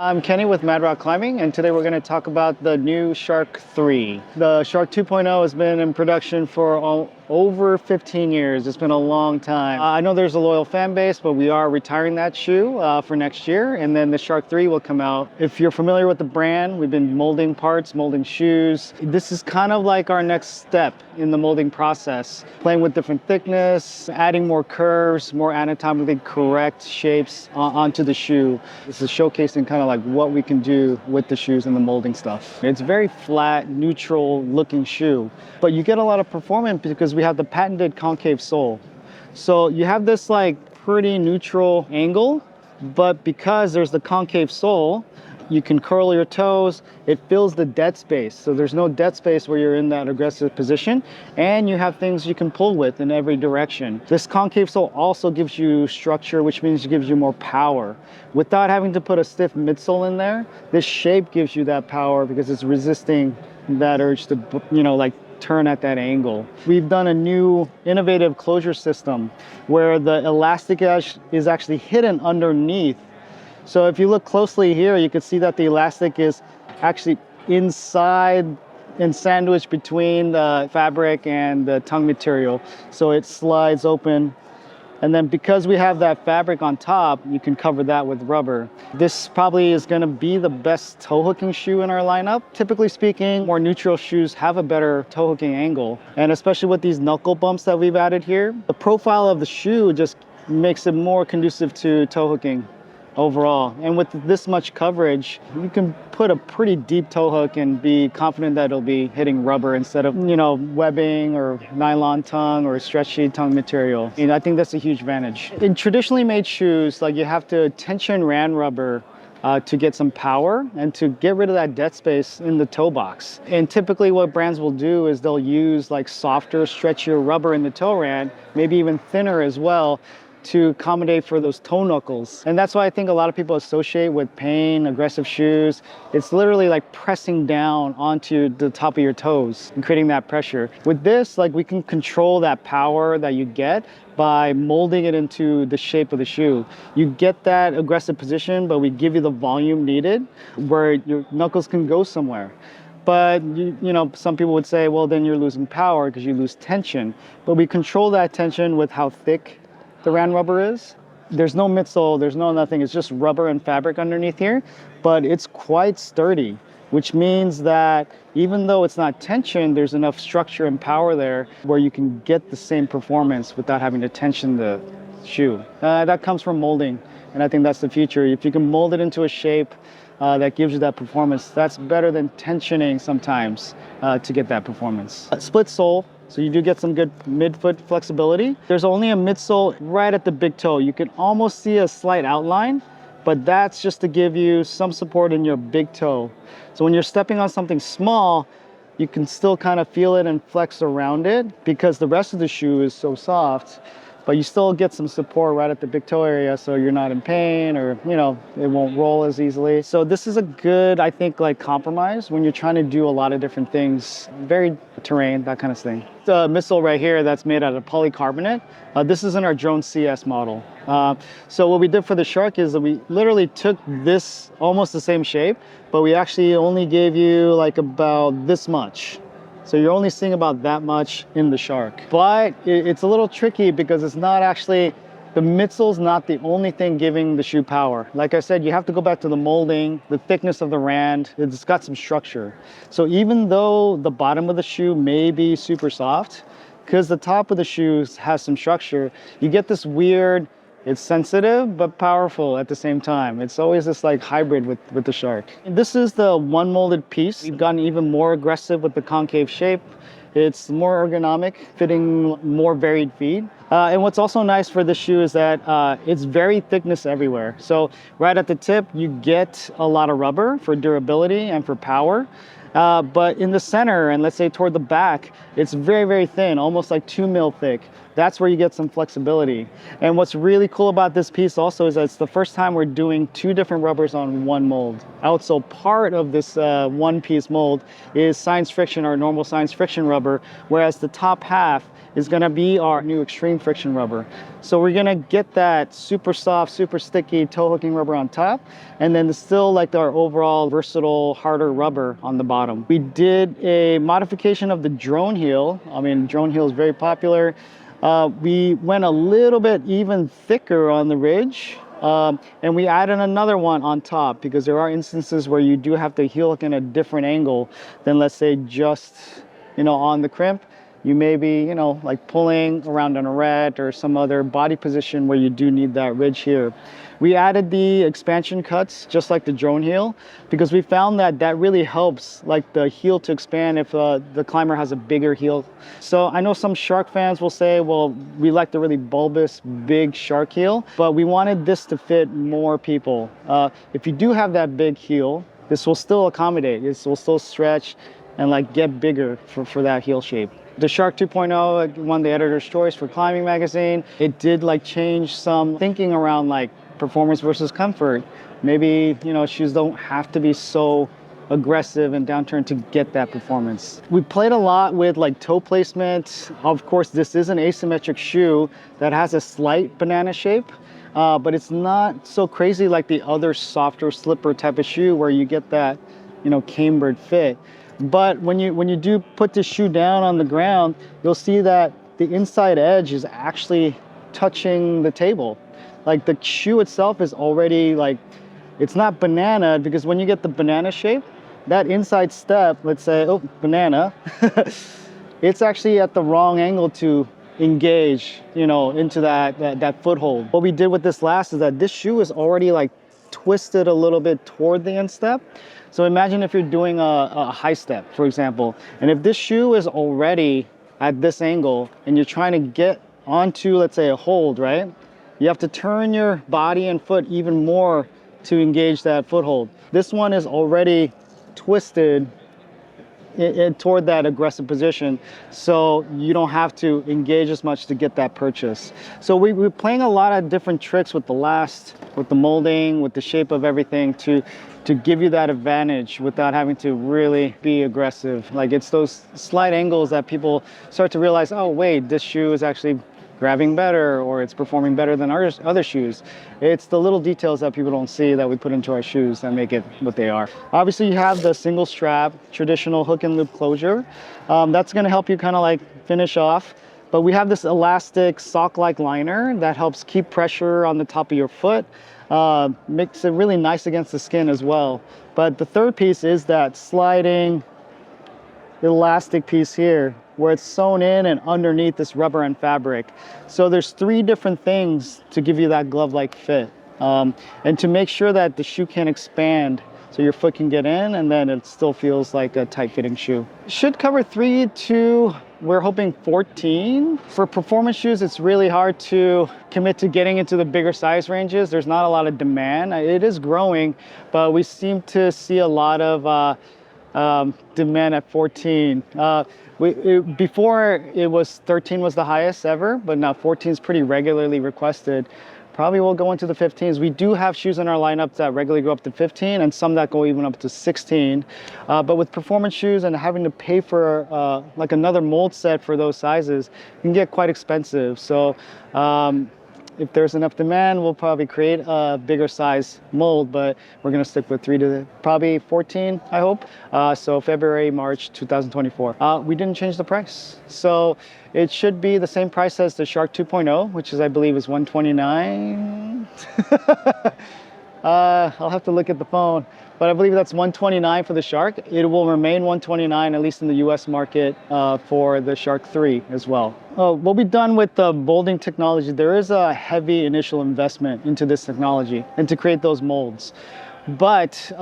I'm Kenny with WeighMyRack Climbing, and today we're going to talk about the new Shark 3. The Shark 2.0 has been in production for over 15 years. It's been a long time. I know there's a loyal fan base, but we are retiring that shoe for next year, and then the Shark 3 will come out. If you're familiar with the brand, we've been molding parts, molding shoes. This is kind of like our next step in the molding process, playing with different thickness, adding more curves, more anatomically correct shapes onto the shoe. This is showcasing kind of like what we can do with the shoes and the molding stuff. It's very flat, neutral looking shoe, but you get a lot of performance because we have the patented concave sole. So you have this like pretty neutral angle, but because there's the concave sole, you can curl your toes. It fills the dead space. So there's no dead space where you're in that aggressive position, and you have things you can pull with in every direction. This concave sole also gives you structure, which means it gives you more power. Without having to put a stiff midsole in there, this shape gives you that power because it's resisting that urge to, like turn at that angle. We've done a new innovative closure system where the elastic edge is actually hidden underneath. So if you look closely here, you can see that the elastic is actually inside and sandwiched between the fabric and the tongue material. So it slides open. And then because we have that fabric on top, you can cover that with rubber. This probably is going to be the best toe hooking shoe in our lineup. Typically speaking, more neutral shoes have a better toe hooking angle. And especially with these knuckle bumps that we've added here, the profile of the shoe just makes it more conducive to toe hooking overall. And with this much coverage, you can put a pretty deep toe hook and be confident that it'll be hitting rubber instead of, webbing or nylon tongue or stretchy tongue material. I think that's a huge advantage. In traditionally made shoes, like you have to tension ran rubber to get some power and to get rid of that dead space in the toe box. And typically what brands will do is they'll use like softer, stretchier rubber in the toe ran, maybe even thinner as well, to accommodate for those toe knuckles. And that's why I think a lot of people associate with pain, aggressive shoes. It's literally like pressing down onto the top of your toes and creating that pressure. With this, like we can control that power that you get by molding it into the shape of the shoe. You get that aggressive position, but we give you the volume needed where your knuckles can go somewhere. But some people would say, well, then you're losing power because you lose tension. But we control that tension with how thick the ran rubber is. There's no midsole, there's no nothing, it's just rubber and fabric underneath here, but it's quite sturdy, which means that even though it's not tension, there's enough structure and power there where you can get the same performance without having to tension the shoe. That comes from molding, and I think that's the future. If you can mold it into a shape that gives you that performance, that's better than tensioning sometimes to get that performance. Split sole. So you do get some good midfoot flexibility. There's only a midsole right at the big toe. You can almost see a slight outline, but that's just to give you some support in your big toe. So when you're stepping on something small, you can still kind of feel it and flex around it because the rest of the shoe is so soft, but you still get some support right at the big toe area so you're not in pain or, it won't roll as easily. So this is a good, I think, like compromise when you're trying to do a lot of different things, varied terrain, that kind of thing. The midsole right here that's made out of polycarbonate. This is in our Drone CS model. So what we did for the Shark is that we literally took this almost the same shape, but we actually only gave you like about this much. So you're only seeing about that much in the Shark. But it's a little tricky because it's not actually, the midsole's not the only thing giving the shoe power. Like I said, you have to go back to the molding, the thickness of the rand, it's got some structure. So even though the bottom of the shoe may be super soft, because the top of the shoes has some structure, you get this weird, it's sensitive but powerful at the same time. It's always this like hybrid with the Shark. This is the one molded piece. We've gotten even more aggressive with the concave shape. It's more ergonomic, fitting more varied feet. And what's also nice for this shoe is that it's very thickness everywhere. So right at the tip, you get a lot of rubber for durability and for power. But in the center, and let's say toward the back, it's very, very thin, almost like 2 mil thick. That's where you get some flexibility. And what's really cool about this piece also is that it's the first time we're doing 2 different rubbers on one mold. Also, part of this one-piece mold is science friction, or normal science friction rubber, whereas the top half is gonna be our new extreme friction rubber. So we're gonna get that super soft, super sticky toe hooking rubber on top, and then still like our overall versatile, harder rubber on the bottom. We did a modification of the drone heel. I mean, drone heel is very popular. We went a little bit even thicker on the ridge, and we added another one on top, because there are instances where you do have to heel hook in a different angle than, let's say, just, on the crimp. You may be, like pulling around an arete or some other body position where you do need that ridge here. We added the expansion cuts, just like the drone heel, because we found that that really helps like the heel to expand if the climber has a bigger heel. So I know some shark fans will say, well, we like the really bulbous, big shark heel, but we wanted this to fit more people. If you do have that big heel, this will still accommodate. This will still stretch and like get bigger for that heel shape. The Shark 2.0 won the Editor's Choice for Climbing Magazine. It did like change some thinking around like performance versus comfort. Maybe, shoes don't have to be so aggressive and downturned to get that performance. We played a lot with like toe placement. Of course, this is an asymmetric shoe that has a slight banana shape, but it's not so crazy like the other softer slipper type of shoe where you get that, cambered fit. But when you do put this shoe down on the ground, you'll see that the inside edge is actually touching the table. Like the shoe itself is already like, it's not banana, because when you get the banana shape, that inside step, let's say, oh, banana, it's actually at the wrong angle to engage, into that foothold. What we did with this last is that this shoe is already like twisted a little bit toward the instep. So imagine if you're doing a high step, for example, and if this shoe is already at this angle and you're trying to get onto, let's say, a hold, right? You have to turn your body and foot even more to engage that foothold. This one is already twisted toward that aggressive position, so you don't have to engage as much to get that purchase. So we're playing a lot of different tricks with the molding, with the shape of everything to give you that advantage without having to really be aggressive. Like it's those slight angles that people start to realize, oh wait, this shoe is actually grabbing better, or it's performing better than other shoes. It's the little details that people don't see that we put into our shoes that make it what they are. Obviously, you have the single strap, traditional hook and loop closure. That's gonna help you kind of like finish off. But we have this elastic sock-like liner that helps keep pressure on the top of your foot. Makes it really nice against the skin as well. But the third piece is that sliding elastic piece here, where it's sewn in and underneath this rubber and fabric. So there's 3 different things to give you that glove-like fit. And to make sure that the shoe can expand so your foot can get in and then it still feels like a tight-fitting shoe. Should cover 3 to, we're hoping 14. For performance shoes, it's really hard to commit to getting into the bigger size ranges. There's not a lot of demand. It is growing, but we seem to see a lot of demand at 14. Before it was 13 was the highest ever, but now 14 is pretty regularly requested. Probably will go into the 15s. We do have shoes in our lineup that regularly go up to 15 and some that go even up to 16. But with performance shoes and having to pay for like another mold set for those sizes, it can get quite expensive. So if there's enough demand, we'll probably create a bigger size mold, but we're gonna stick with 3 to probably 14, I hope. So February, March 2024. We didn't change the price. So it should be the same price as the Shark 2.0, which is, I believe, is $129. I'll have to look at the phone, but I believe that's $129 for the Shark. It will remain $129, at least in the US market, for the Shark 3 as well. What we've done with the molding technology, there is a heavy initial investment into this technology and to create those molds. But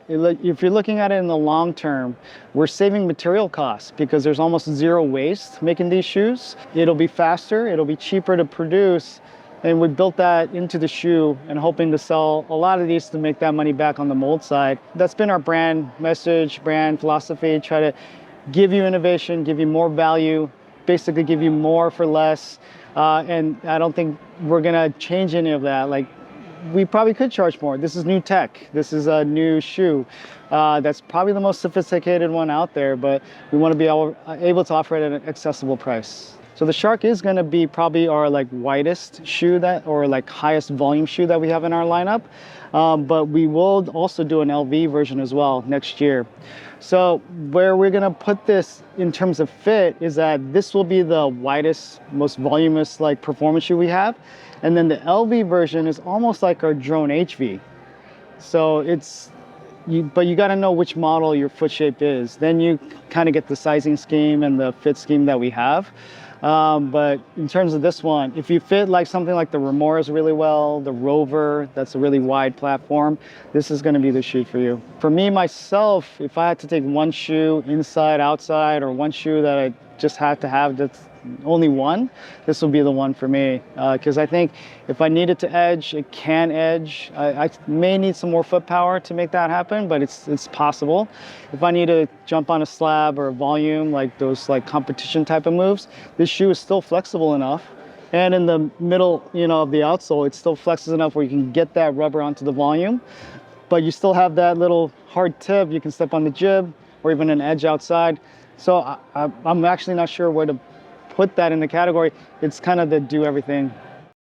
if you're looking at it in the long term, we're saving material costs because there's almost zero waste making these shoes. It'll be faster, it'll be cheaper to produce, And we built that into the shoe and hoping to sell a lot of these to make that money back on the mold side. That's been our brand message, brand philosophy, try to give you innovation, give you more value, basically give you more for less. And I don't think we're gonna change any of that. Like, we probably could charge more. This is new tech. This is a new shoe. That's probably the most sophisticated one out there, but we want to be able to offer it at an accessible price. So the Shark is going to be probably our like widest shoe or like highest volume shoe that we have in our lineup. But we will also do an LV version as well next year. So where we're going to put this in terms of fit is that this will be the widest, most voluminous like performance shoe we have. And then the LV version is almost like our drone HV. So but you got to know which model your foot shape is. Then you kind of get the sizing scheme and the fit scheme that we have. But in terms of this one, if you fit like something like the Remoras really well, the Rover, that's a really wide platform, this is going to be the shoe for you. For me, myself, if I had to take one shoe inside, outside, or one shoe that I just had to have that's only one, this will be the one for me. Because I think if I needed to edge, it can edge. I may need some more foot power to make that happen, but it's possible. If I need to jump on a slab or a volume, like those like competition type of moves, this shoe is still flexible enough. And in the middle, of the outsole, it still flexes enough where you can get that rubber onto the volume, but you still have that little hard tip. You can step on the jib or even an edge outside. So I'm actually not sure where to put that in the category. It's kind of the do everything